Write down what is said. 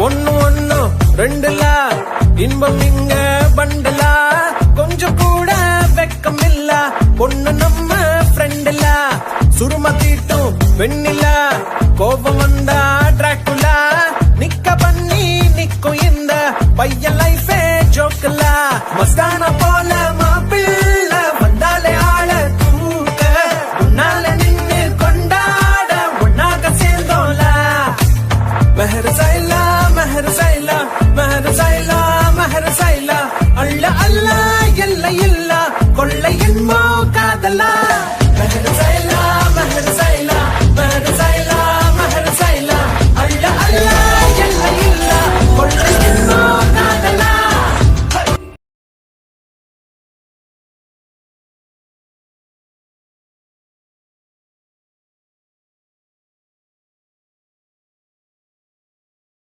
ஒன்னு ஒன்னு ரெண்டுலா இன்பம் இங்க பண்டலா கொஞ்சம் கூட வெக்கம் இல்ல பொண்ணு நம்ம ஃப்ரெண்டுல சுரும தீட்டும் வெண்ணிலா கோபம் வந்தா டிராக்குலா நிக்க பண்ணி நிக்கும் இந்த பையன் லைஃபே ஜோக்கலா மஸ்தான போல மாப்பிள்ள வந்தாலே ஆள தூக்க உன்னால நின்னு கொண்டாட ஒன்னாக சேர்ந்தோம்ல மெஹர் சைலா மெஹர் சைலா மெஹர் சைலா மெஹர் சைலா அல்ல அல்ல எல்லை இல்ல கொள்ளை என்போ காதலா